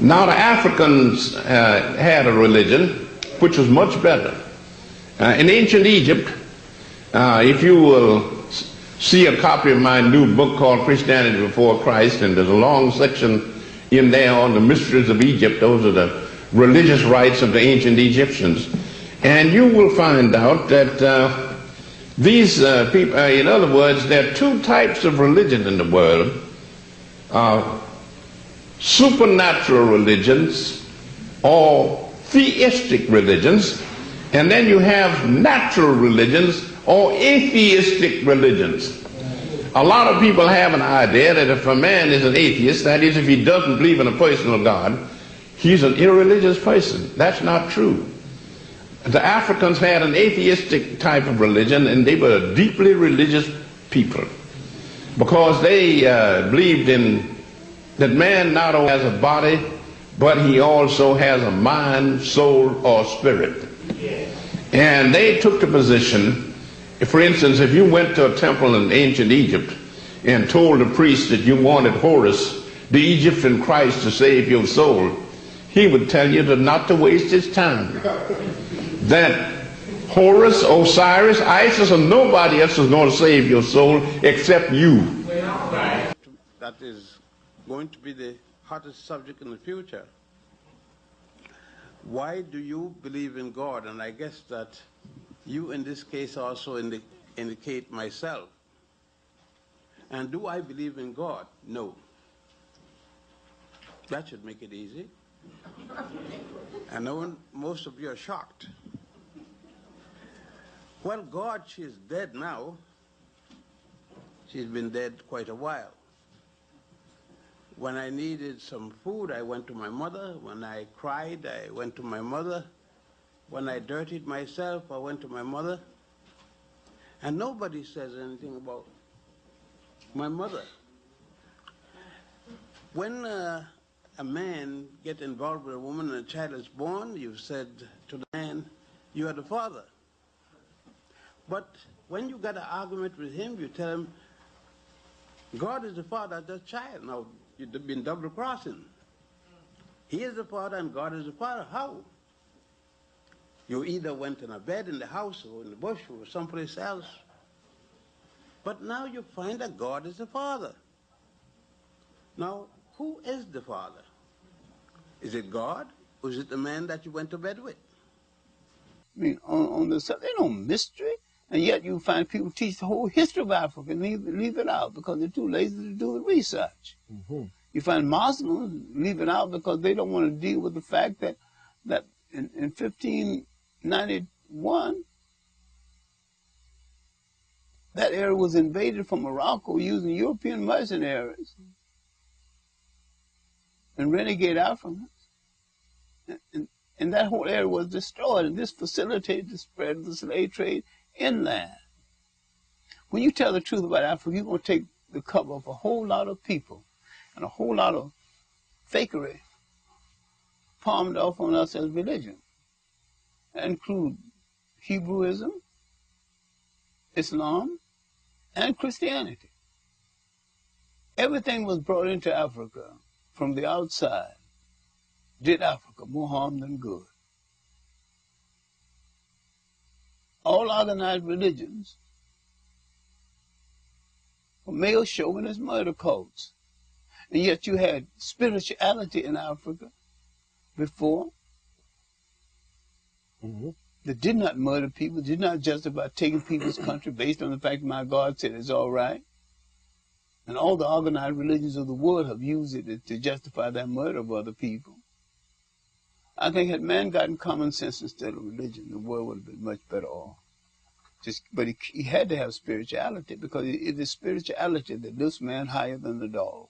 Now the Africans had a religion which was much better. In ancient Egypt, if you will see a copy of my new book called Christianity Before Christ, and there's a long section in there on the mysteries of Egypt. Those are the religious rites of the ancient Egyptians. And you will find out that these people, in other words, there are two types of religion in the world. Supernatural religions or theistic religions, and then you have natural religions or atheistic religions. A lot of people have an idea that if a man is an atheist, that is, if he doesn't believe in a personal God, he's an irreligious person. That's not true. The Africans had an atheistic type of religion, and they were deeply religious people because they believed in that man not only has a body, but he also has a mind, soul, or spirit. And they took the position, for instance, if you went to a temple in ancient Egypt and told the priest that you wanted Horus, the Egyptian Christ, to save your soul, he would tell you not to waste his time. That Horus, Osiris, Isis, or nobody else is going to save your soul except you. That is going to be the hottest subject in the future. Why do you believe in God? And I guess that you in this case also indicate myself. And do I believe in God? No. That should make it easy. And no most of you are shocked. Well, God, she's dead now. She's been dead quite a while. When I needed some food, I went to my mother. When I cried, I went to my mother. When I dirtied myself, I went to my mother. And nobody says anything about my mother. When a man gets involved with a woman and a child is born, you've said to the man, you are the father. But when you got an argument with him, you tell him, God is the father of the child. Now, you've been double-crossing. He is the father and God is the father. How? You either went in a bed in the house or in the bush or someplace else. But now you find that God is the father. Now, who is the father? Is it God or is it the man that you went to bed with? I mean, on the there's no mystery. And yet you find people teach the whole history of Africa and leave it out because they're too lazy to do the research. Mm-hmm. You find Muslims leave it out because they don't want to deal with the fact that in 1591, that area was invaded from Morocco using European mercenaries and renegade Africans. And that whole area was destroyed, and this facilitated the spread of the slave trade inland. When you tell the truth about Africa, you're going to take the cover of a whole lot of people and a whole lot of fakery palmed off on us as religion. That include Hebrewism, Islam, and Christianity. Everything was brought into Africa from the outside. Did Africa more harm than good. All organized religions were male chauvinist murder cults. And yet you had spirituality in Africa before that did not murder people, did not justify taking people's country based on the fact that my God said it's all right. And all the organized religions of the world have used it to justify their murder of other people. I think had man gotten common sense instead of religion, the world would have been much better off. But he had to have spirituality because it is spirituality that lifts man higher than the dog.